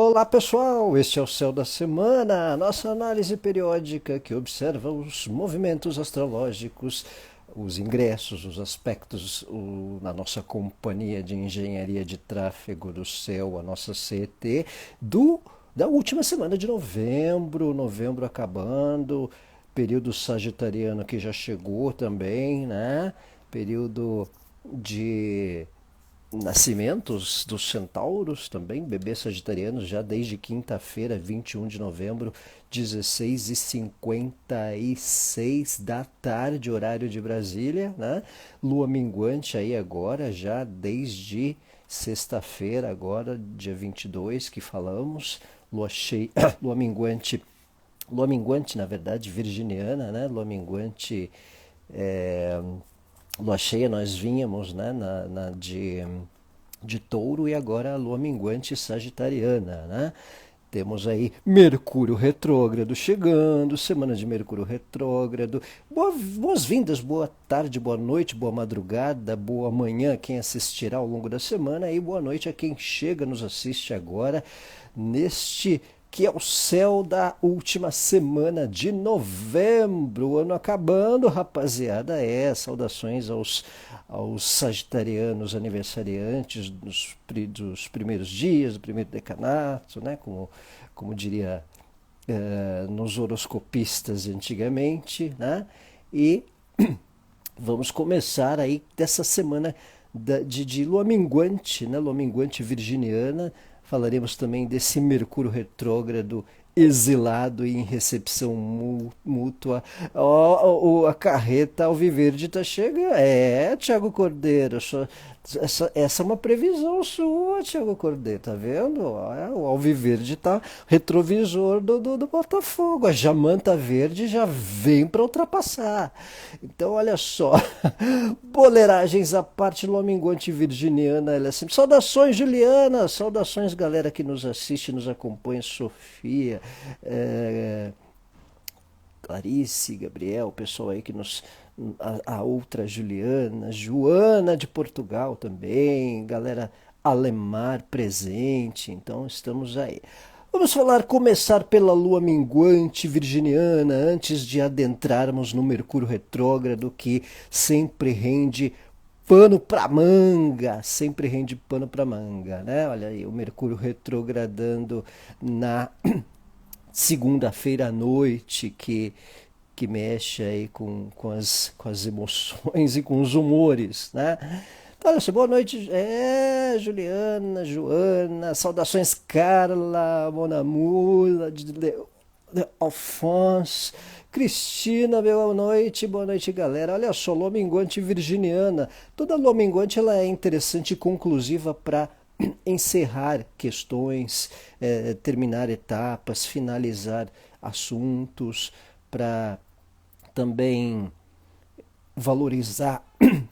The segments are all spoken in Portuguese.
Olá pessoal, este é o Céu da Semana, nossa análise periódica que observa os movimentos astrológicos, os ingressos, os aspectos na nossa companhia de engenharia de tráfego do céu, a nossa CET, da última semana de novembro, novembro acabando, período sagitariano que já chegou também, né? Período de nascimentos dos centauros também, bebês sagitarianos, já desde quinta-feira, 21 de novembro, 16h56 da tarde, horário de Brasília, né? Lua minguante aí agora, já desde sexta-feira, agora, dia 22 que falamos, lua cheia, lua minguante, na verdade, virginiana, né? Lua minguante é, lua cheia nós vínhamos, né, de touro e agora a lua minguante sagitariana, né? Temos aí Mercúrio retrógrado chegando, semana de Mercúrio retrógrado. Boas-vindas, boa tarde, boa noite, boa madrugada, boa manhã quem assistirá ao longo da semana e boa noite a quem chega, nos assiste agora neste que é o céu da última semana de novembro. O ano acabando, rapaziada. Saudações aos sagitarianos aniversariantes dos primeiros dias, do primeiro decanato, né? Como diria nos horoscopistas antigamente, né? E vamos começar aí dessa semana de lua minguante, né? Lua minguante virginiana. Falaremos também desse Mercúrio retrógrado exilado e em recepção mútua. A carreta Alviverde está chegando. Tiago Cordeiro. Essa é uma previsão sua, Tiago Cordeiro, tá vendo? O Alviverde tá retrovisor do Botafogo. A Jamanta Verde já vem para ultrapassar. Então, olha só. Boleragens à parte, lua minguante virginiana. Ela é sempre... Saudações, Juliana. Saudações, galera que nos assiste, nos acompanha. Sofia. É... Clarice, Gabriel, o pessoal aí que nos. A outra Juliana, Joana de Portugal também, galera Alemar presente, então estamos aí. Vamos começar pela lua minguante virginiana, antes de adentrarmos no Mercúrio retrógrado, que sempre rende pano pra manga, sempre rende pano pra manga, né? Olha aí, o Mercúrio retrogradando na segunda-feira à noite, que mexe aí com as emoções e com os humores, né? Então, olha, boa noite, Juliana, Joana, saudações Carla, Monamula, Alphonse, Cristina, boa noite galera. Olha só, lua minguante virginiana. Toda lua minguante ela é interessante e conclusiva para encerrar questões, terminar etapas, finalizar assuntos, para também valorizar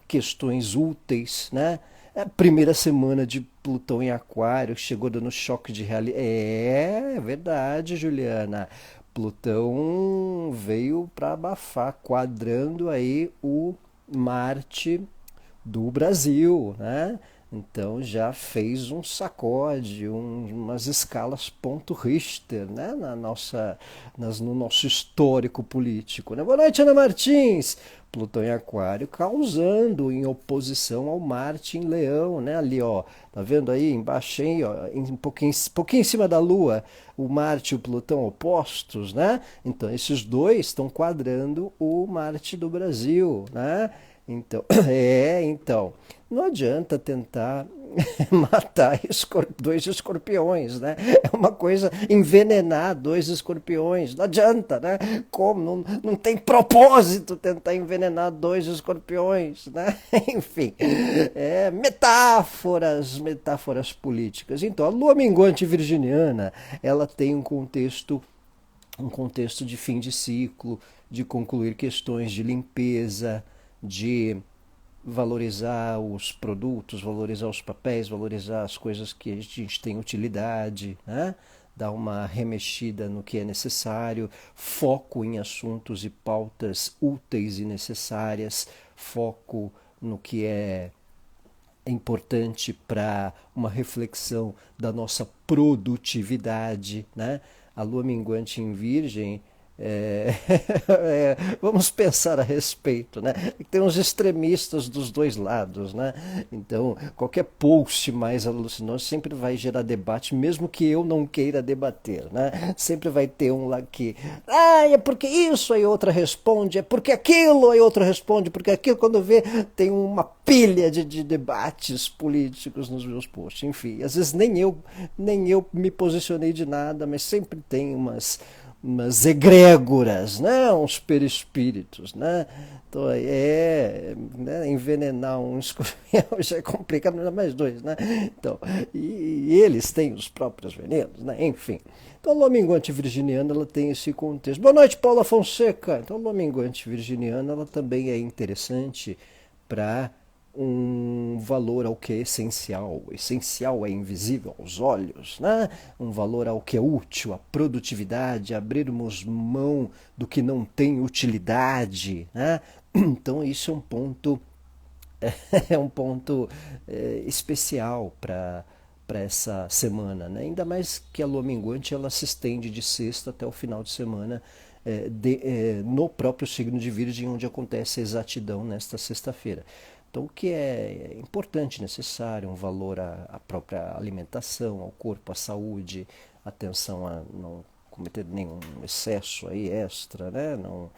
questões úteis, né? É a primeira semana de Plutão em Aquário, chegou dando choque de realidade. É verdade, Juliana. Plutão veio para abafar, quadrando aí o Marte do Brasil, né? Então já fez um sacode, umas escalas ponto Richter, né? No nosso histórico político. Né? Boa noite, Ana Martins. Plutão em Aquário causando em oposição ao Marte em Leão, né? Ali, ó, tá vendo aí embaixo, aí, ó, pouquinho em cima da Lua, o Marte e o Plutão opostos, né? Então esses dois estão quadrando o Marte do Brasil, né? Então, então, não adianta tentar matar dois escorpiões, né? É uma coisa envenenar dois escorpiões, não adianta, né? Como? Não tem propósito tentar envenenar dois escorpiões, né? Enfim, metáforas políticas. Então, a lua minguante virginiana, ela tem um contexto de fim de ciclo, de concluir questões de limpeza, de valorizar os produtos, valorizar os papéis, valorizar as coisas que a gente tem utilidade, né? Dar uma remexida no que é necessário, foco em assuntos e pautas úteis e necessárias, foco no que é é importante para uma reflexão da nossa produtividade, né? A lua minguante em Virgem, é, vamos pensar a respeito, né? Tem uns extremistas dos dois lados, né? Então, qualquer post mais alucinante sempre vai gerar debate, mesmo que eu não queira debater, né? Sempre vai ter um lá que, é porque isso, aí outra responde, é porque aquilo, aí outra responde, porque aquilo, quando vê, tem uma pilha de debates políticos nos meus posts, enfim, às vezes nem eu me posicionei de nada, mas sempre tem umas egrégoras, né? Uns perispíritos, né? Então, né? Envenenar um escorpião já é complicado, não é mais dois, né? Então, e eles têm os próprios venenos, né? Enfim. Então, a lua minguante virginiana, ela tem esse contexto. Boa noite, Paula Fonseca. Então, a lua minguante virginiana, ela também é interessante para um valor ao que é essencial. O essencial é invisível aos olhos, né? Um valor ao que é útil, a produtividade, abrirmos mão do que não tem utilidade, né? Então isso é um ponto especial para essa semana, né? Ainda mais que a lua minguante ela se estende de sexta até o final de semana no próprio signo de Virgem, onde acontece a exatidão nesta sexta-feira. Então, o que é importante, necessário, um valor à própria alimentação, ao corpo, à saúde, atenção a não cometer nenhum excesso aí extra, né? Não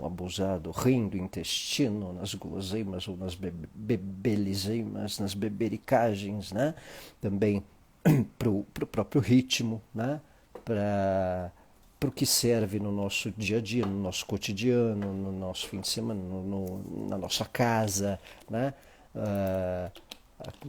abusar do rim, do intestino, nas guloseimas ou nas bebelizeimas, nas bebericagens, né? Também para o próprio ritmo, né? Para o que serve no nosso dia a dia, no nosso cotidiano, no nosso fim de semana, na nossa casa, né? Ah,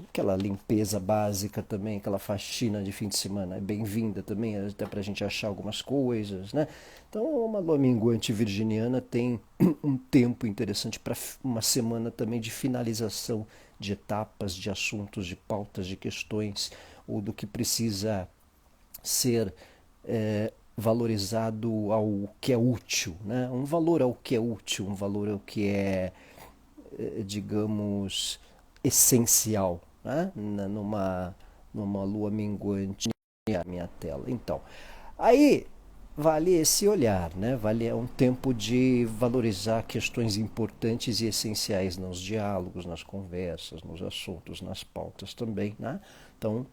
aquela limpeza básica também, aquela faxina de fim de semana é bem-vinda também, até para a gente achar algumas coisas, né? Então, uma lua minguante virginiana tem um tempo interessante para uma semana também de finalização de etapas, de assuntos, de pautas, de questões, ou do que precisa ser valorizado ao que é útil, né? Um valor ao que é útil, um valor ao que é, digamos, essencial, né? Numa lua minguante na minha tela. Então, aí vale esse olhar, né? Vale um tempo de valorizar questões importantes e essenciais nos diálogos, nas conversas, nos assuntos, nas pautas também, né? Então,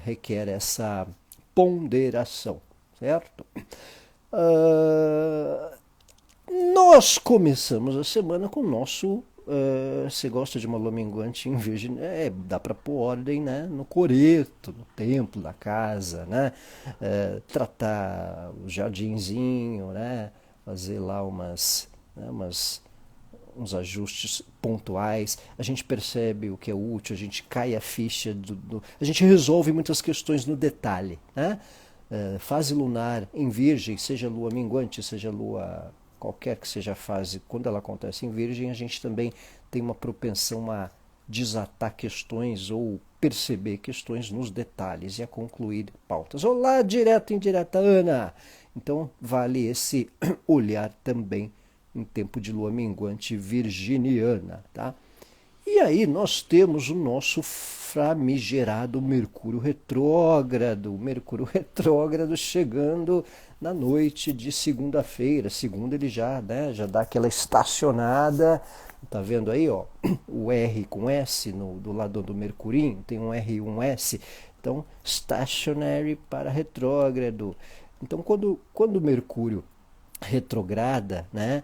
requer essa ponderação, certo? Uh, Nós começamos a semana com o nosso. Você gosta de uma lua minguante em Virgem? Dá para pôr ordem, né? No coreto, no templo da casa, né? Tratar o jardinzinho, né? Fazer lá uns ajustes pontuais, a gente percebe o que é útil, a gente cai a ficha, a gente resolve muitas questões no detalhe, né? Fase lunar em Virgem, seja lua minguante, seja lua qualquer que seja a fase, quando ela acontece em Virgem, a gente também tem uma propensão a desatar questões ou perceber questões nos detalhes e a concluir pautas. Olá, direta e indireta, Ana! Então, vale esse olhar também em tempo de lua minguante virginiana, tá? E aí nós temos o nosso famigerado Mercúrio retrógrado chegando na noite de segunda-feira. Segunda ele já, né, já dá aquela estacionada, tá vendo aí, ó, o R com S do lado do Mercurinho, tem um R e um S, então stationary para retrógrado. Então quando o Mercúrio retrograda, né,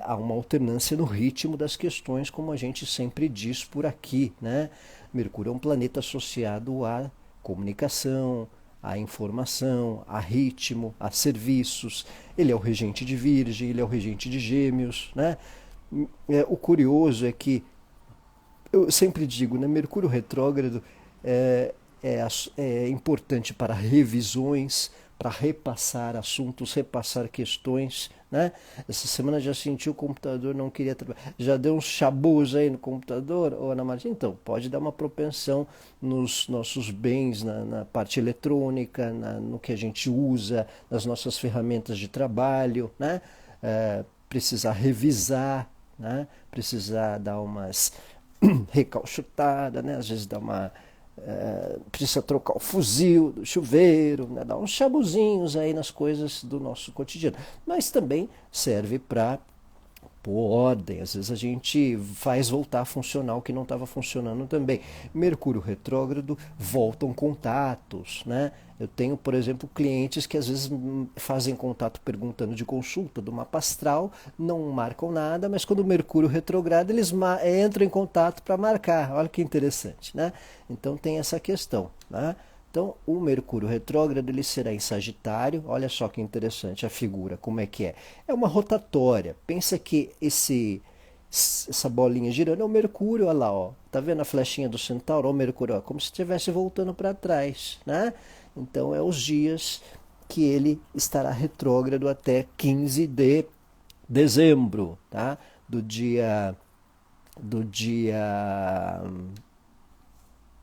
há uma alternância no ritmo das questões, como a gente sempre diz por aqui, né? Mercúrio é um planeta associado à comunicação, à informação, a ritmo, a serviços. Ele é o regente de Virgem, ele é o regente de Gêmeos, né? O curioso é que eu sempre digo, né, Mercúrio retrógrado é importante para revisões, para repassar assuntos, repassar questões, né? Essa semana já sentiu o computador, não queria trabalhar. Já deu uns chabus aí no computador, ou Ana Martina? Então, pode dar uma propensão nos nossos bens, na parte eletrônica, no que a gente usa, nas nossas ferramentas de trabalho, né? Precisar revisar, né? Precisar dar recalchutada, né? Às vezes precisa trocar o fuzil do chuveiro, né? Dar uns chabuzinhos aí nas coisas do nosso cotidiano. Mas também serve para pôr ordem. Às vezes a gente faz voltar a funcionar o que não estava funcionando também. Mercúrio retrógrado, voltam contatos, né? Eu tenho, por exemplo, clientes que às vezes fazem contato perguntando de consulta do mapa astral, não marcam nada, mas quando o Mercúrio retrograda, eles entram em contato para marcar. Olha que interessante, né? Então tem essa questão, né? Então, o Mercúrio retrógrado ele será em Sagitário. Olha só que interessante a figura, como é que é. É uma rotatória. Pensa que essa bolinha girando é o Mercúrio, olha lá, ó. Tá vendo a flechinha do Centauro? Ó, o Mercúrio, ó, como se estivesse voltando para trás, né? Então, é os dias que ele estará retrógrado até 15 de dezembro, tá? Do dia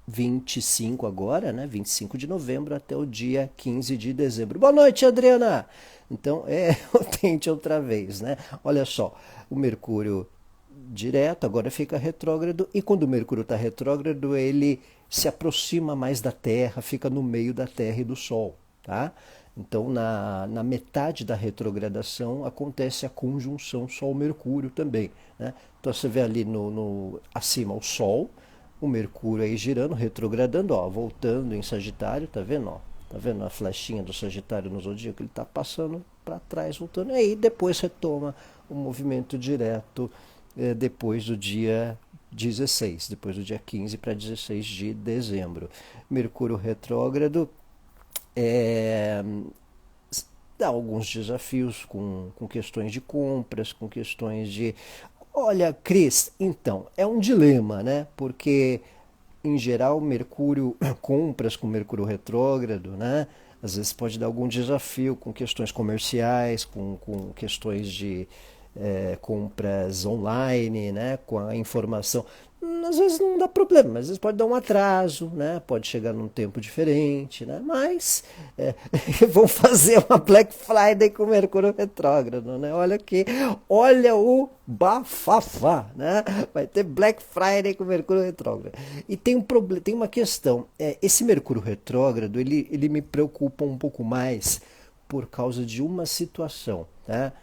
25 agora, né? 25 de novembro até o dia 15 de dezembro. Boa noite, Adriana! Então, eu tente outra vez, né? Olha só, o Mercúrio direto agora fica retrógrado, e quando o Mercúrio está retrógrado, ele se aproxima mais da Terra, fica no meio da Terra e do Sol, tá? Então, na metade da retrogradação, acontece a conjunção Sol-Mercúrio também, né? Então, você vê ali acima o Sol, o Mercúrio aí girando, retrogradando, ó, voltando em Sagitário, tá vendo? Ó? Tá vendo a flechinha do Sagitário no zodíaco? Ele tá passando para trás, voltando. E aí depois retoma o movimento direto depois do dia 16, depois do dia 15 para 16 de dezembro. Mercúrio retrógrado dá alguns desafios com questões de compras, com questões de. Olha, Cris, então, é um dilema, né? Porque, em geral, Mercúrio, compras com Mercúrio retrógrado, né? Às vezes pode dar algum desafio com questões comerciais, com questões de compras online, né? Com a informação. Às vezes não dá problema, mas às vezes pode dar um atraso, né? Pode chegar num tempo diferente, né? Mas vão fazer uma Black Friday com Mercúrio retrógrado, né? Olha o bafafá, né? Vai ter Black Friday com Mercúrio retrógrado. E tem um problema, tem uma questão. Esse Mercúrio retrógrado, ele me preocupa um pouco mais por causa de uma situação, tá?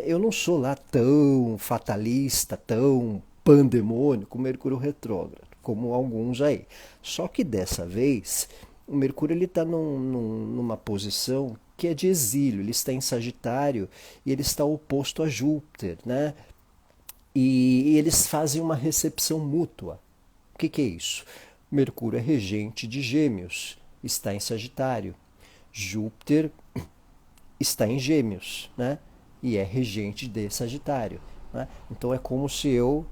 Eu não sou lá tão fatalista, tão pandemônio com Mercúrio retrógrado, como alguns aí. Só que dessa vez, o Mercúrio está numa posição que é de exílio, ele está em Sagitário e ele está oposto a Júpiter, né? E eles fazem uma recepção mútua. O que é isso? Mercúrio é regente de Gêmeos, está em Sagitário. Júpiter está em Gêmeos, né? E é regente de Sagitário, né? Então é como se eu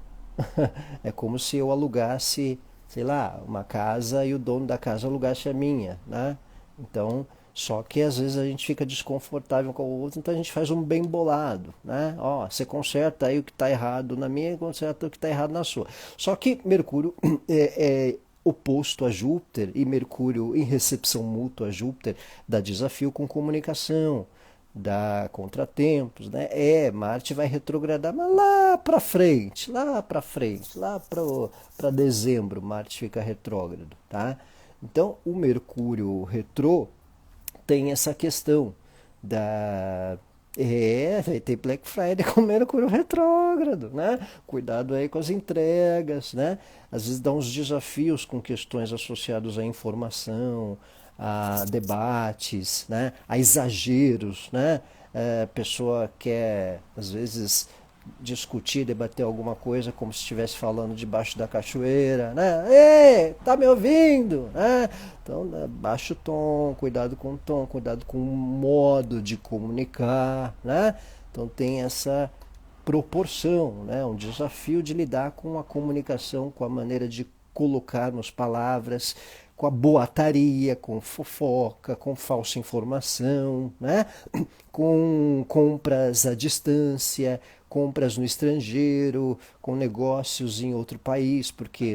alugasse, sei lá, uma casa e o dono da casa alugasse a minha, né? Então, só que às vezes a gente fica desconfortável com o outro, então a gente faz um bem bolado, né? Ó, você conserta aí o que está errado na minha e conserta o que está errado na sua. Só que Mercúrio é oposto a Júpiter, e Mercúrio em recepção mútua a Júpiter dá desafio com comunicação, dá contratempos, né? Marte vai retrogradar, mas lá para dezembro, Marte fica retrógrado, tá? Então, o Mercúrio retrô tem essa questão da vai ter Black Friday com Mercúrio retrógrado, né? Cuidado aí com as entregas, né? Às vezes dá uns desafios com questões associadas à informação, a debates, né? A exageros, né? A pessoa quer, às vezes, discutir, debater alguma coisa como se estivesse falando debaixo da cachoeira, né? Ei, tá me ouvindo? Né? Então, baixa o tom, cuidado com o modo de comunicar, né? Então tem essa proporção, né? Um desafio de lidar com a comunicação, com a maneira de colocarmos palavras, com a boataria, com fofoca, com falsa informação, né? Com compras à distância, compras no estrangeiro, com negócios em outro país, porque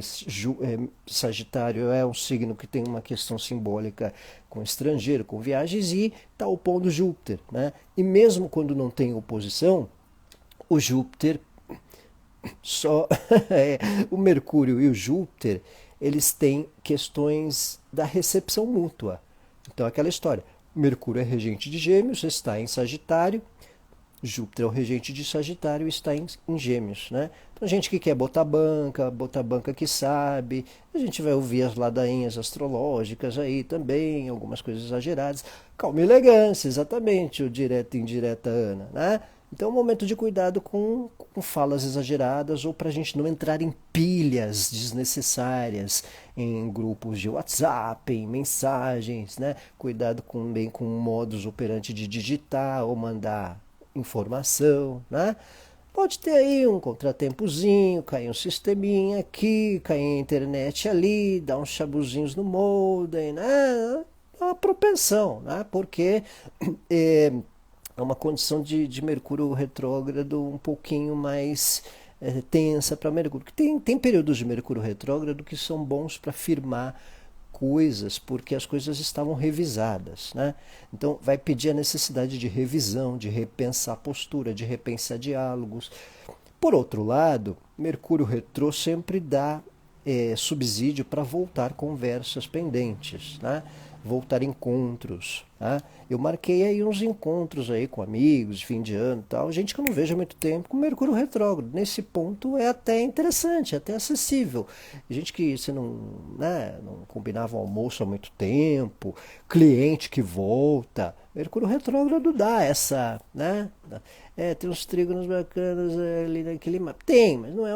Sagitário é um signo que tem uma questão simbólica com estrangeiro, com viagens, e está opondo Júpiter, né? E mesmo quando não tem oposição, o Júpiter Só o Mercúrio e o Júpiter, eles têm questões da recepção mútua. Então, aquela história. Mercúrio é regente de Gêmeos, está em Sagitário. Júpiter é o regente de Sagitário e está em Gêmeos, né? Então, gente que quer botar banca que sabe. A gente vai ouvir as ladainhas astrológicas aí também, algumas coisas exageradas. Calma e elegância, exatamente, o direto e indireta Ana, né? Então é um momento de cuidado com falas exageradas ou para a gente não entrar em pilhas desnecessárias em grupos de WhatsApp, em mensagens, né? Cuidado bem com o modus operandi de digitar ou mandar informação, né? Pode ter aí um contratempozinho, cair um sisteminha aqui, cair a internet ali, dar uns chabuzinhos no modem, né? É uma propensão, né? Porque é uma condição de Mercúrio retrógrado um pouquinho mais tensa para Mercúrio. Tem períodos de Mercúrio retrógrado que são bons para firmar coisas, porque as coisas estavam revisadas, né? Então vai pedir a necessidade de revisão, de repensar a postura, de repensar diálogos. Por outro lado, Mercúrio retrô sempre dá subsídio para voltar conversas pendentes, né? Voltar encontros, né? Eu marquei aí uns encontros aí com amigos, fim de ano e tal, gente que eu não vejo há muito tempo, com Mercúrio retrógrado. Nesse ponto é até interessante, é até acessível. Gente que você não, né, não combinava um almoço há muito tempo, cliente que volta. Mercúrio retrógrado dá essa, né? Tem uns trígonos bacanas ali naquele mapa. Tem, mas não é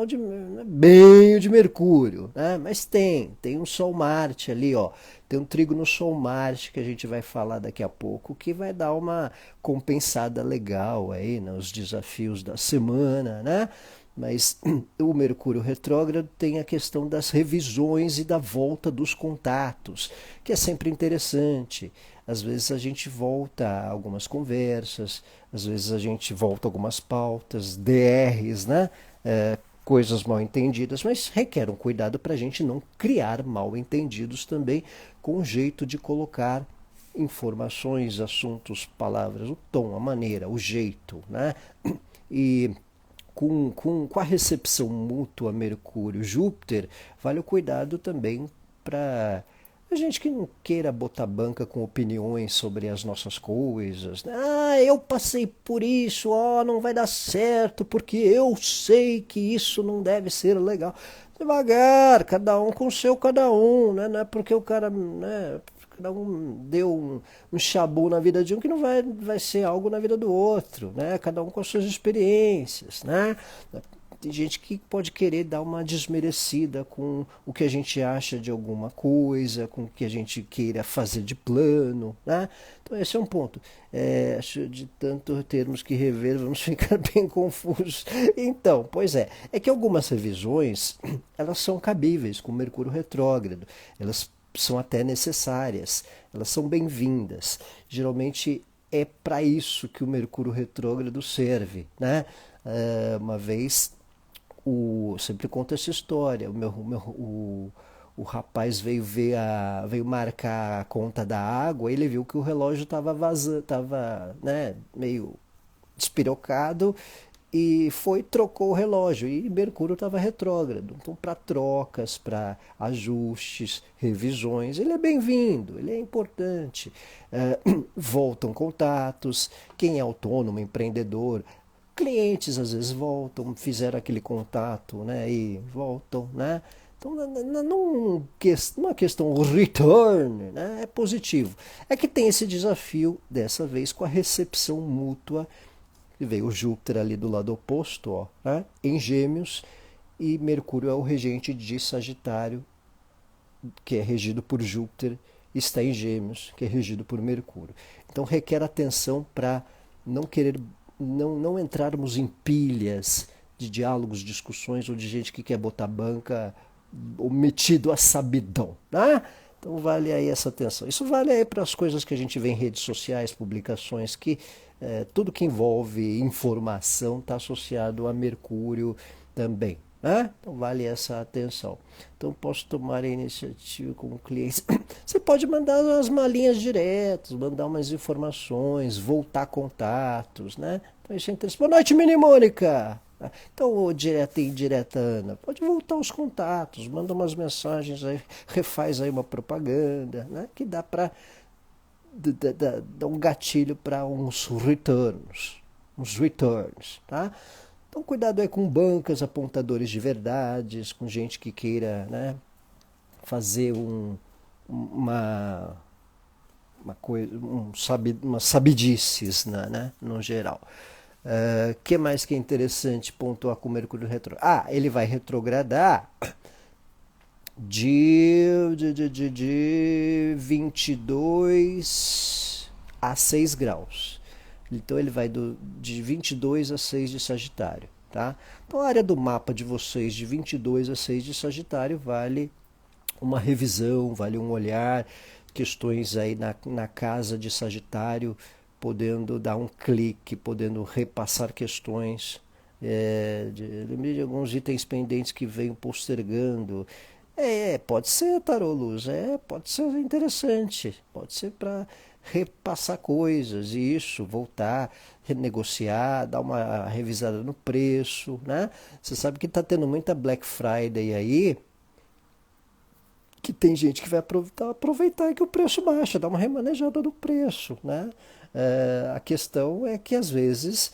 bem o de Mercúrio, né? Mas tem um Sol-Marte ali, ó. Tem um trígono Sol-Marte que a gente vai falar daqui a pouco, que vai dar uma compensada legal aí nos desafios da semana, né? Mas o Mercúrio retrógrado tem a questão das revisões e da volta dos contatos, que é sempre interessante. Às vezes a gente volta a algumas conversas, às vezes a gente volta a algumas pautas, DRs, né? Coisas mal entendidas, mas requer um cuidado para a gente não criar mal entendidos também com o jeito de colocar informações, assuntos, palavras, o tom, a maneira, o jeito, né? E com a recepção mútua Mercúrio-Júpiter, vale o cuidado também para a gente que não queira botar banca com opiniões sobre as nossas coisas. Eu passei por isso, não vai dar certo, porque eu sei que isso não deve ser legal. Devagar, cada um com o seu cada um, né? Não é porque o cara, né, cada um deu um chabu na vida de um que não vai ser algo na vida do outro, né? Cada um com as suas experiências, né? Tem gente que pode querer dar uma desmerecida com o que a gente acha de alguma coisa, com o que a gente queira fazer de plano, né? Então esse é um ponto. Acho de tanto termos que rever, vamos ficar bem confusos. Então, pois é que algumas revisões, elas são cabíveis com Mercúrio retrógrado, elas são até necessárias, elas são bem-vindas. Geralmente é para isso que o Mercúrio retrógrado serve, né? Uma vez sempre conta essa história. O rapaz veio marcar a conta da água, ele viu que o relógio estava vazando, estava, né, meio despirocado e trocou o relógio e Mercúrio estava retrógrado. Então, para trocas, para ajustes, revisões, ele é bem-vindo, ele é importante. Voltam contatos, quem é autônomo, empreendedor, clientes às vezes voltam, fizeram aquele contato, né, e voltam, né? Então, numa questão return, né, é positivo. É que tem esse desafio, dessa vez, com a recepção mútua. Veio o Júpiter ali do lado oposto, ó, né, em Gêmeos, e Mercúrio é o regente de Sagitário, que é regido por Júpiter, está em Gêmeos, que é regido por Mercúrio. Então requer atenção para não querer não entrarmos em pilhas de diálogos, discussões ou de gente que quer botar banca ou metido a sabidão, né? Então vale aí essa atenção. Isso vale aí para as coisas que a gente vê em redes sociais, publicações, que tudo que envolve informação está associado a Mercúrio também, né? Então vale essa atenção. Então posso tomar a iniciativa com o cliente. Você pode mandar umas malinhas diretas, mandar umas informações, voltar contatos, né? Então isso é interessante. Boa noite, Mini Mônica! Né? Então, o direta e indireta Ana, pode voltar aos contatos, manda umas mensagens aí, refaz aí uma propaganda, né? Que dá para dar um gatilho para uns returns, tá? Então, cuidado aí com bancas, apontadores de verdades, com gente que queira, né, fazer uma, uma coisa, uma sabidices, né, no geral. Que mais que é interessante pontuar com o Mercúrio retrógrado? Ah, ele vai retrogradar de 22 a 6 graus. Então ele vai de 22 a 6 de Sagitário. Tá? Então a área do mapa de vocês de 22 a 6 de Sagitário vale uma revisão, vale um olhar, questões aí na casa de Sagitário, podendo dar um clique, podendo repassar questões. Lembrei de alguns itens pendentes que venham postergando. Pode ser, Tarô Luz, pode ser interessante, pode ser para repassar coisas, isso, voltar, renegociar, dar uma revisada no preço, né? Você sabe que está tendo muita Black Friday aí, que tem gente que vai aproveitar que o preço baixa, dar uma remanejada no preço, né? A questão é que às vezes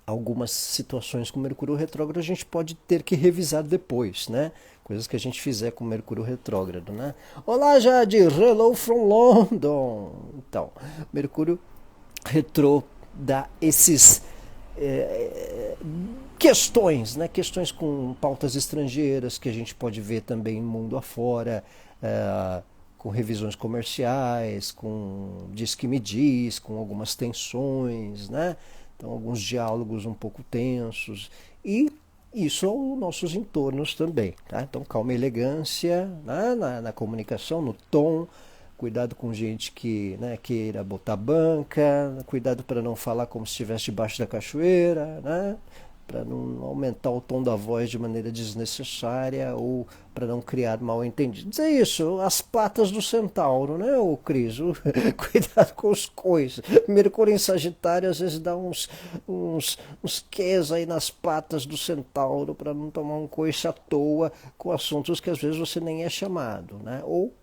algumas situações com Mercúrio retrógrado a gente pode ter que revisar depois, né? Coisas que a gente fizer com Mercúrio retrógrado, né? Olá, Jade, hello from London. Então, Mercúrio retrô dá esses questões, né? Questões com pautas estrangeiras que a gente pode ver também mundo afora, com revisões comerciais, com diz que me diz, com algumas tensões, né? Então, alguns diálogos um pouco tensos. E isso aos nossos entornos também. Tá? Então, calma e elegância, né? na comunicação, no tom. Cuidado com gente que, né, queira botar banca. Cuidado para não falar como se estivesse debaixo da cachoeira. Né? Para não aumentar o tom da voz de maneira desnecessária ou para não criar mal entendidos. É isso, as patas do centauro, né, ô Cris? Cuidado com os coices. Mercúrio em Sagitário às vezes dá uns quês aí nas patas do centauro para não tomar um coice à toa com assuntos que às vezes você nem é chamado, né? Ou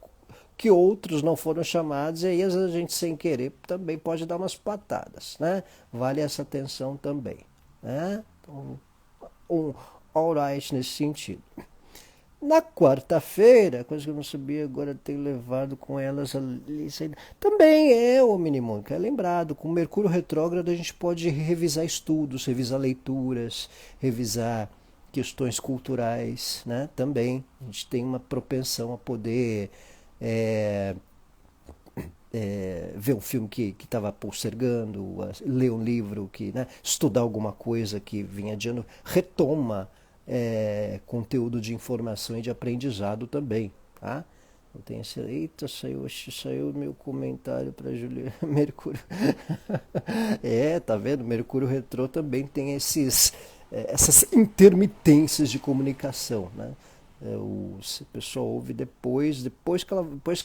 que outros não foram chamados, e aí às vezes a gente sem querer também pode dar umas patadas, né? Vale essa atenção também, né? Um alright nesse sentido. Na quarta-feira, coisa que eu não sabia, agora tenho levado com elas ali. Também é, o Minimônica, é lembrado, com Mercúrio retrógrado a gente pode revisar estudos, revisar leituras, revisar questões culturais, né? Também a gente tem uma propensão a poder ver um filme que estava postergando, ler um livro, né, estudar alguma coisa que vinha adiando, retoma conteúdo de informação e de aprendizado também. Tá? Eu tenho esse. Eita, saiu meu comentário para Juliana Mercúrio. Tá vendo? Mercúrio retrô também tem essas intermitências de comunicação. Né? O pessoal ouve depois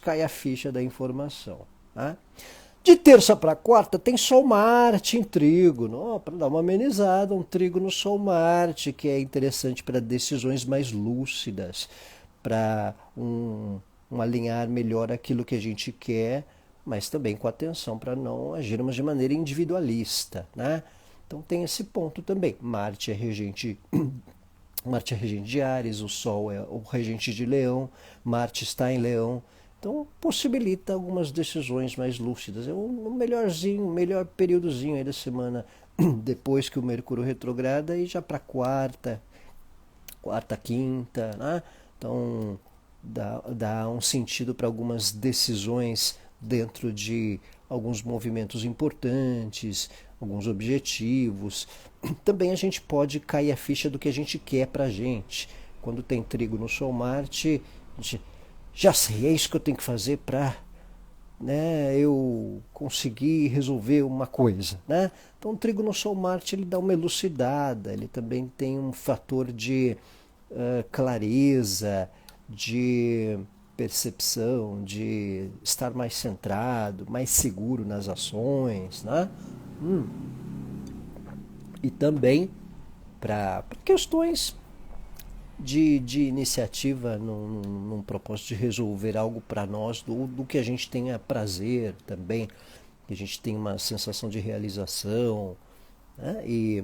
cai a ficha da informação. Né? De terça para quarta tem Sol Marte em trígono, para dar uma amenizada, um trígono Sol Marte, que é interessante para decisões mais lúcidas, para um alinhar melhor aquilo que a gente quer, mas também com atenção para não agirmos de maneira individualista. Né? Então tem esse ponto também. Marte é regente de Áries, o Sol é o regente de Leão, Marte está em Leão, então possibilita algumas decisões mais lúcidas. É um melhor períodozinho aí da semana depois que o Mercúrio retrograda e já para quarta, quinta, né? Então dá um sentido para algumas decisões dentro de alguns movimentos importantes, alguns objetivos. Também a gente pode cair a ficha do que a gente quer pra gente. Quando tem trigo no Sol Marte, a gente já sei, é isso que eu tenho que fazer para, né, eu conseguir resolver uma coisa. Né? Então o trigo no Sol Marte ele dá uma elucidada, ele também tem um fator de clareza, de percepção, de estar mais centrado, mais seguro nas ações, né? E também para questões de iniciativa num propósito de resolver algo para nós, do que a gente tenha prazer também, que a gente tenha uma sensação de realização, né? E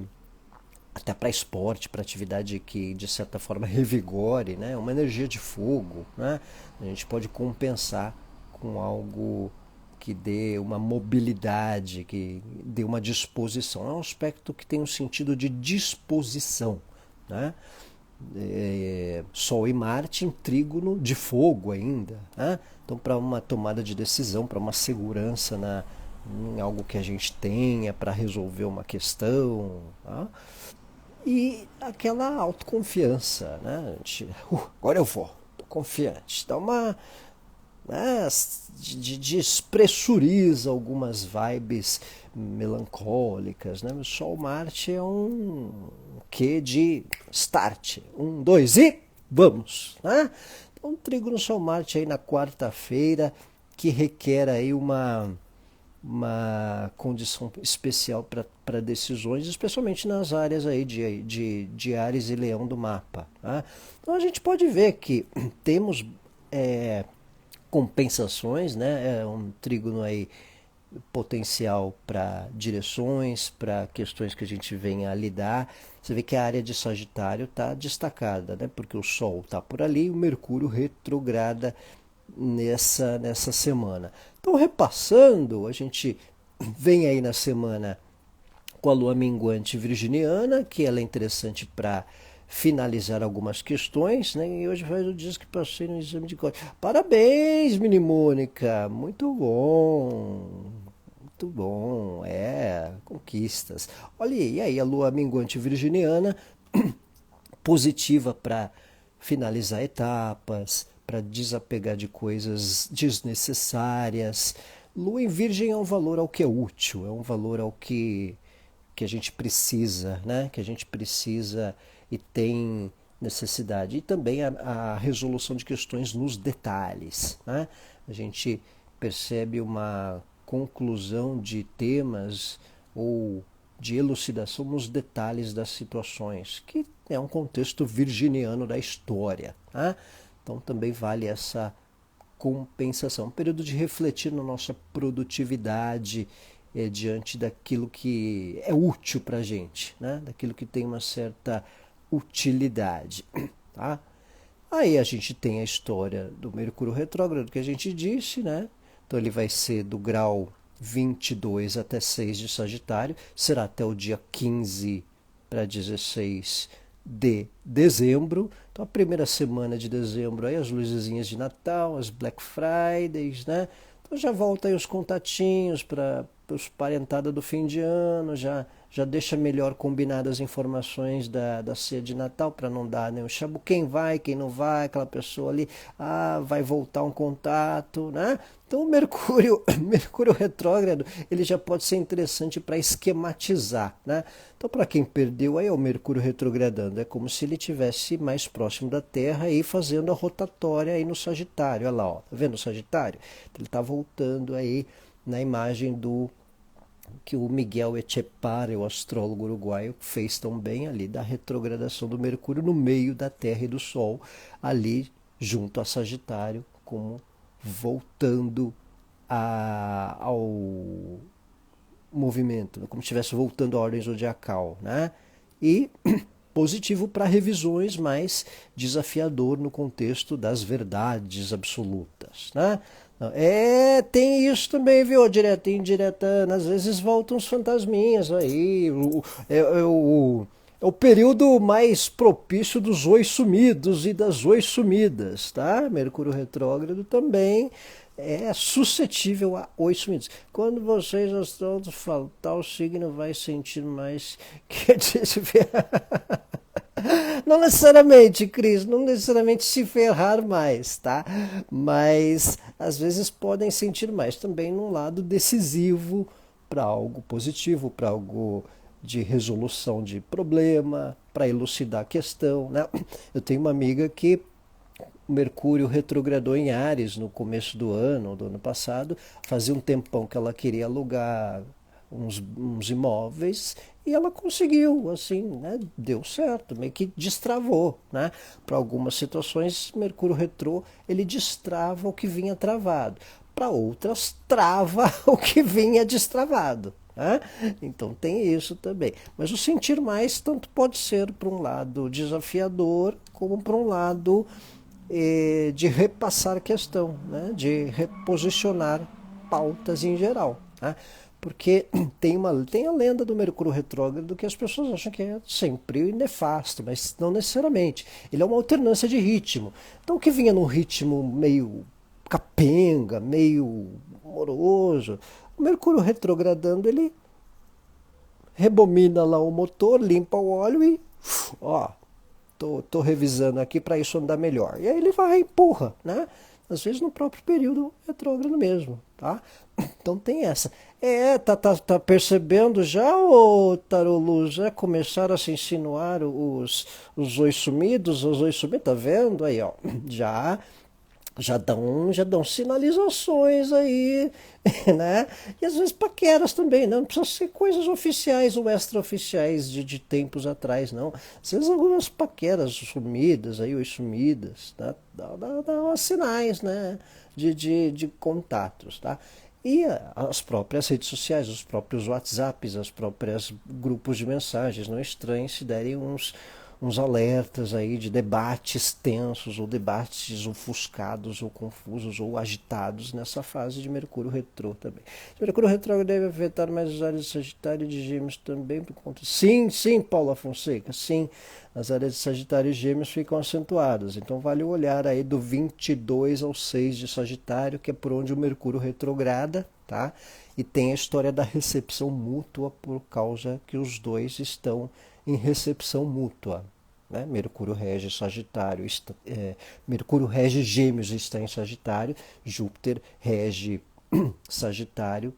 até para esporte, para atividade que de certa forma revigore, né? Uma energia de fogo, né? A gente pode compensar com algo que dê uma mobilidade, que dê uma disposição. É um aspecto que tem um sentido de disposição, né? Sol e Marte em trígono de fogo ainda, né? Então, para uma tomada de decisão, para uma segurança em algo que a gente tenha, para resolver uma questão, tá? E aquela autoconfiança, né? Agora eu vou, tô confiante. Dá uma, né, despressuriza algumas vibes melancólicas, né? O Sol Marte é um quê de start. Um, dois e vamos, né? Então, Trígono Sol Marte aí na quarta-feira, que requer aí uma condição especial para decisões, especialmente nas áreas aí de Áries e Leão do mapa, tá? Então a gente pode ver que temos compensações, né? É um trígono aí potencial para direções, para questões que a gente venha a lidar. Você vê que a área de Sagitário está destacada, né? Porque o Sol está por ali e o Mercúrio retrograda nessa semana. Então, repassando, a gente vem aí na semana com a lua minguante virginiana, que ela é interessante para finalizar algumas questões, né? E hoje faz o dia que passei no exame de código. Parabéns, Mini Mônica, muito bom. Muito bom, conquistas. Olha, e aí a lua minguante virginiana, positiva para finalizar etapas, para desapegar de coisas desnecessárias. Lua em Virgem é um valor ao que é útil, é um valor ao que a gente precisa, né? Que a gente precisa e tem necessidade. E também a resolução de questões nos detalhes, né? A gente percebe uma conclusão de temas ou de elucidação nos detalhes das situações, que é um contexto virginiano da história, né? Então também vale essa compensação, um período de refletir na nossa produtividade diante daquilo que é útil para a gente, né? Daquilo que tem uma certa utilidade, tá? Aí a gente tem a história do Mercúrio retrógrado que a gente disse, né? Então ele vai ser do grau 22 até 6 de Sagitário, será até o dia 15 para 16 de dezembro. Então a primeira semana de dezembro aí as luzezinhas de Natal, as Black Fridays, né? Então já volta aí os contatinhos para os parentadas do fim de ano, já deixa melhor combinadas as informações da ceia de Natal para não dar nenhum chabu. Quem vai, quem não vai, aquela pessoa ali, vai voltar um contato, né? Então o Mercúrio retrógrado, ele já pode ser interessante para esquematizar, né? Então para quem perdeu aí é o Mercúrio retrogradando, é como se ele estivesse mais próximo da Terra e fazendo a rotatória aí no Sagitário, olha lá, ó, tá vendo o Sagitário? Ele está voltando aí na imagem do que o Miguel Echepare, o astrólogo uruguaio, fez tão bem ali, da retrogradação do Mercúrio no meio da Terra e do Sol, ali junto a Sagitário, como voltando ao movimento, como se estivesse voltando à ordem zodiacal, né? E positivo para revisões, mas desafiador no contexto das verdades absolutas, né? Tem isso também, viu? Direta e indireta, às vezes voltam os fantasminhas aí. É o período mais propício dos oi sumidos e das oi sumidas, tá? Mercúrio retrógrado também é suscetível a oi sumidos. Quando vocês astrólogos falam, tal signo vai sentir mais, quer dizer, não necessariamente, Cris, não necessariamente se ferrar mais, tá? Mas às vezes podem sentir mais também num lado decisivo para algo positivo, para algo de resolução de problema, para elucidar a questão, né? Eu tenho uma amiga que Mercúrio retrogradou em Áries no começo do ano passado, fazia um tempão que ela queria alugar uns imóveis e ela conseguiu, assim, né? Deu certo, meio que destravou, né? Para algumas situações, Mercúrio retrô, ele destrava o que vinha travado. Para outras, trava o que vinha destravado. Né? Então tem isso também. Mas o sentir mais tanto pode ser para um lado desafiador, como para um lado de repassar a questão, né? De reposicionar pautas em geral. Né? Porque tem a lenda do Mercúrio retrógrado que as pessoas acham que é sempre nefasto, mas não necessariamente. Ele é uma alternância de ritmo. Então o que vinha num ritmo meio capenga, meio moroso, o Mercúrio retrogradando, ele rebobina lá o motor, limpa o óleo e ó, tô revisando aqui para isso andar melhor. E aí ele vai e empurra, né? Às vezes no próprio período retrógrado mesmo, tá? Então tem essa. Tá percebendo já, ô Tarolu? Já começaram a se insinuar os oi sumidos, tá vendo aí, ó? Já dão sinalizações aí, né? E às vezes paqueras também, não precisa ser coisas oficiais ou extraoficiais de tempos atrás, não. Às vezes algumas paqueras sumidas aí, ou sumidas, tá? Dá sinais, né? De contatos, tá? E as próprias redes sociais, os próprios WhatsApps, as próprias grupos de mensagens, não é estranho se derem uns alertas aí de debates tensos ou debates ofuscados ou confusos ou agitados nessa fase de Mercúrio retrô também. Mercúrio retrô deve afetar mais as áreas de Sagitário e de Gêmeos também por conta. Sim, Paula Fonseca, sim, as áreas de Sagitário e Gêmeos ficam acentuadas. Então vale o olhar aí do 22 ao 6 de Sagitário, que é por onde o Mercúrio retrograda, tá? E tem a história da recepção mútua por causa que os dois estão em recepção mútua. Né? Mercúrio rege Sagitário, Mercúrio rege Gêmeos e está em Sagitário, Júpiter rege Sagitário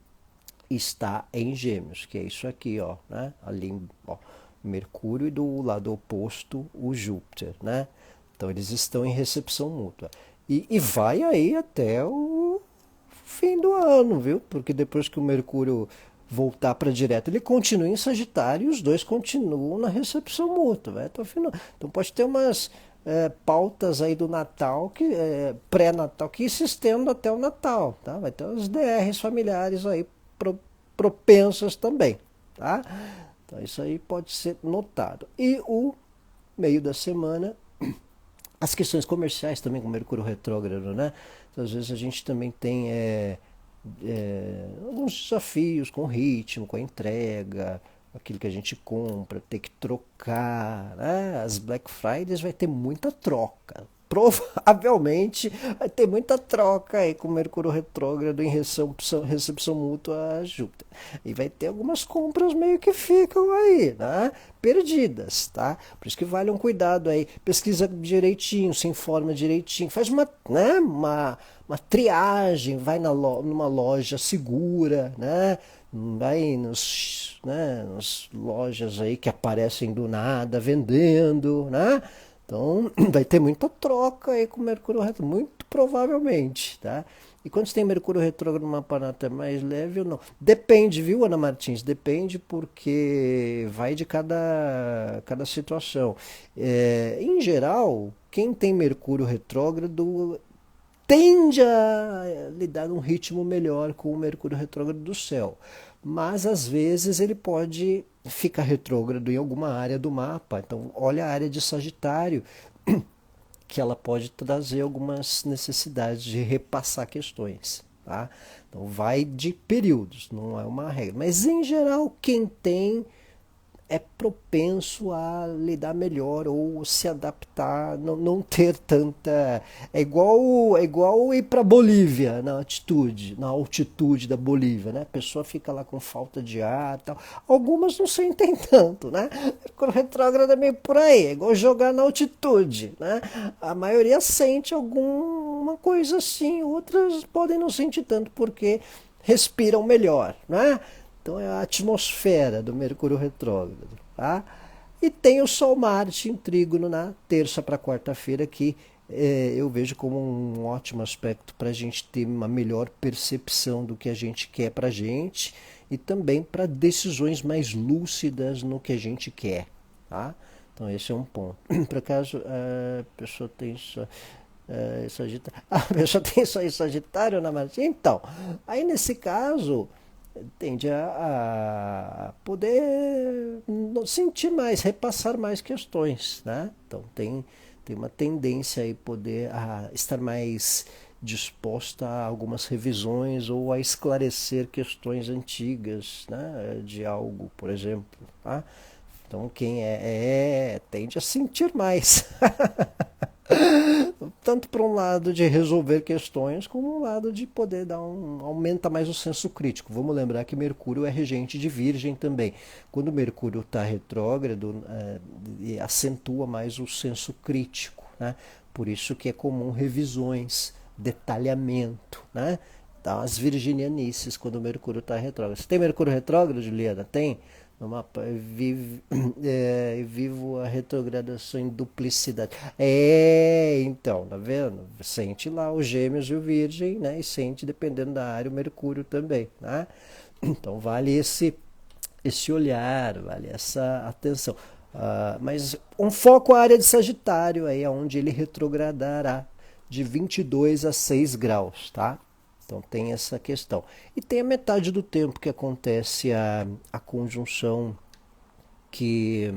e está em Gêmeos, que é isso aqui, ó, né? Ali, ó, Mercúrio e do lado oposto o Júpiter, né? Então eles estão em recepção mútua. E vai aí até o fim do ano, viu? Porque depois que o Mercúrio voltar para direto, ele continua em Sagitário e os dois continuam na recepção mútua. Vai até o final. Então pode ter umas pautas aí do Natal, pré-Natal, que se estendam até o Natal. Tá? Vai ter os DRs familiares aí propensas também. Tá? Então isso aí pode ser notado. E o meio da semana, as questões comerciais também com Mercúrio retrógrado, né? Então, às vezes a gente também tem alguns desafios com o ritmo, com a entrega, aquilo que a gente compra, ter que trocar, né? As Black Fridays vai ter muita troca. Provavelmente vai ter muita troca aí com o Mercúrio retrógrado em recepção mútua a Júpiter. E vai ter algumas compras meio que ficam aí, né? Perdidas, tá? Por isso que vale um cuidado aí. Pesquisa direitinho, se informa direitinho, faz uma triagem, vai numa loja segura, né? Vai nas lojas aí que aparecem do nada vendendo, né? Então vai ter muita troca aí com o Mercúrio retrógrado, muito provavelmente, tá? E quando você tem Mercúrio retrógrado numa planeta mais leve ou não? Depende, viu, Ana Martins? Depende porque vai de cada situação. Em geral, quem tem Mercúrio retrógrado tende a lidar num ritmo melhor com o Mercúrio retrógrado do céu. Mas às vezes ele pode ficar retrógrado em alguma área do mapa. Então, olha a área de Sagitário, que ela pode trazer algumas necessidades de repassar questões. Tá? Então, vai de períodos, não é uma regra. Mas em geral, quem tem é propenso a lidar melhor ou se adaptar, não ter tanta. É igual ir para Bolívia na altitude da Bolívia, né? A pessoa fica lá com falta de ar e tal. Algumas não sentem tanto, né? O retrógrado é meio por aí, é igual jogar na altitude, né? A maioria sente alguma coisa assim, outras podem não sentir tanto porque respiram melhor, né? Então é a atmosfera do Mercúrio retrógrado. Tá? E tem o Sol Marte em trígono na terça para quarta-feira, que eu vejo como um ótimo aspecto para a gente ter uma melhor percepção do que a gente quer para a gente e também para decisões mais lúcidas no que a gente quer, tá? Então esse é um ponto. Por acaso a pessoa tem só Sagitário, a pessoa tem só em Sagitário na Martim? Então, aí nesse caso tende a poder sentir mais, repassar mais questões, né? Então tem uma tendência aí poder a estar mais disposta a algumas revisões ou a esclarecer questões antigas, né, de algo, por exemplo, tá? Então quem tende a sentir mais. Tanto para um lado de resolver questões, como um lado de poder aumenta mais o senso crítico. Vamos lembrar que Mercúrio é regente de Virgem também. Quando Mercúrio está retrógrado, acentua mais o senso crítico, né? Por isso que é comum revisões, detalhamento, né? Dá umas virginianices quando Mercúrio está retrógrado. Você tem Mercúrio retrógrado, Juliana? Tem? No mapa, vivo a retrogradação em duplicidade. Então, tá vendo? Sente lá os Gêmeos e o Virgem, né? E sente, dependendo da área, o Mercúrio também, né? Então, vale esse olhar, vale essa atenção. Mas um foco à área de Sagitário, aí, onde ele retrogradará de 22 a 6 graus, tá? Então tem essa questão. E tem a metade do tempo que acontece a conjunção que,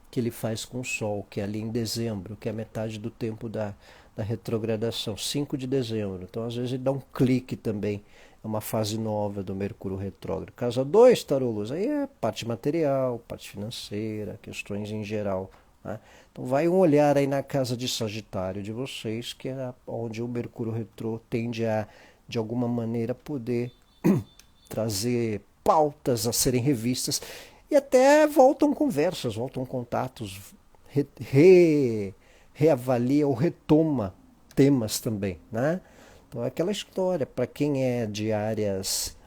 que ele faz com o Sol, que é ali em dezembro, que é a metade do tempo da retrogradação, 5 de dezembro. Então às vezes ele dá um clique também. É uma fase nova do Mercúrio retrógrado. Casa 2, Tarô-Luz, aí é parte material, parte financeira, questões em geral. Né? Então vai um olhar aí na casa de Sagitário de vocês, que é onde o Mercúrio retrô tende a de alguma maneira poder trazer pautas a serem revistas e até voltam conversas, voltam contatos, reavalia ou retoma temas também, né? Então é aquela história, para quem é de áreas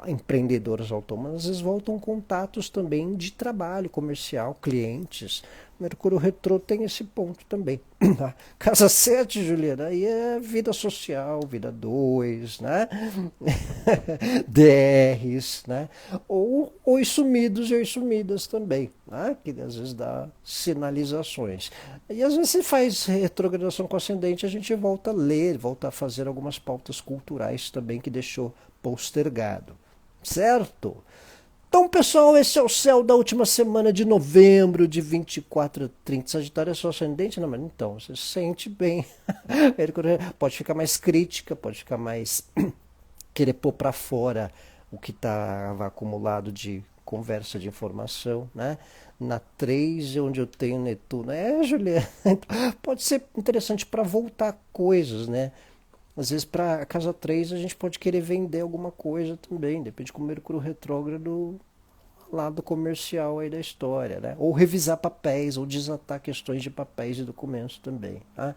empreendedores autônomos, às vezes voltam contatos também de trabalho comercial, clientes. Mercúrio Retrô tem esse ponto também. Casa 7, Juliana, aí é vida social, vida 2, né? DRs, né? Ou os sumidos e os sumidas também, né? Que às vezes dá sinalizações. E às vezes se faz retrogradação com ascendente, a gente volta a ler, volta a fazer algumas pautas culturais também que deixou postergado, certo? Então, pessoal, esse é o céu da última semana de novembro, de 24 a 30. Sagitário é só ascendente? Não, mas então, você sente bem. Pode ficar mais crítica, pode ficar mais querer pôr para fora o que estava acumulado de conversa, de informação, né? Na 3, onde eu tenho Netuno. Juliana, pode ser interessante para voltar coisas, né? Às vezes, para a casa 3, a gente pode querer vender alguma coisa também, depende com o Mercúrio retrógrado, lado comercial aí da história, né? Ou revisar papéis, ou desatar questões de papéis e documentos também, tá?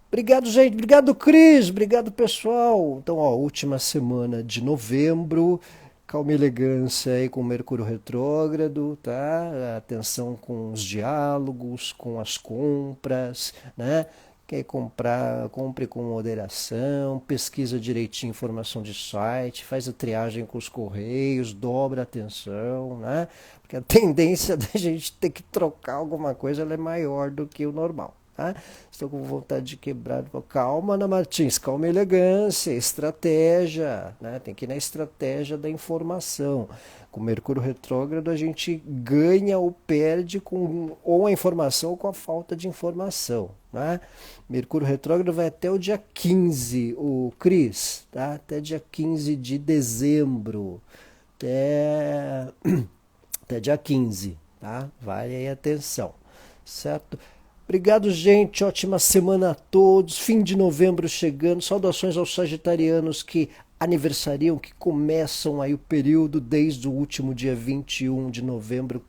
Obrigado, gente. Obrigado, Cris. Obrigado, pessoal. Então, ó, última semana de novembro. Calma e elegância aí com o Mercúrio retrógrado, tá? Atenção com os diálogos, com as compras, né? Quer comprar, compre com moderação, pesquisa direitinho informação de site, faz a triagem com os correios, dobra a atenção, né? Porque a tendência da gente ter que trocar alguma coisa ela é maior do que o normal. Tá? Estou com vontade de quebrar. Calma, Ana Martins, calma e elegância, estratégia, né? Tem que ir na estratégia da informação. Com Mercúrio retrógrado a gente ganha ou perde com ou a informação ou com a falta de informação. Né? Mercúrio retrógrado vai até o dia 15, o Cris, tá? Até dia 15 de dezembro. Até dia 15, tá? Vale aí atenção, certo? Obrigado, gente. Ótima semana a todos. Fim de novembro chegando. Saudações aos sagitarianos que aniversariam, que começam aí o período desde o último dia 21 de novembro,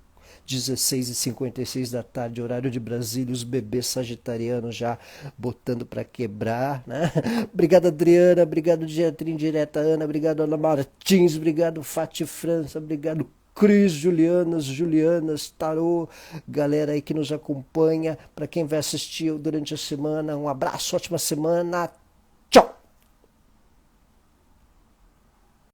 16h56 da tarde, horário de Brasília, os bebês sagitarianos já botando para quebrar, né? Obrigado, Adriana. Obrigado, Dietrinho Direta, Ana. Obrigado, Ana Martins. Obrigado, Fati França. Obrigado, Cris, Julianas, Tarô, galera aí que nos acompanha, para quem vai assistir durante a semana, um abraço, ótima semana,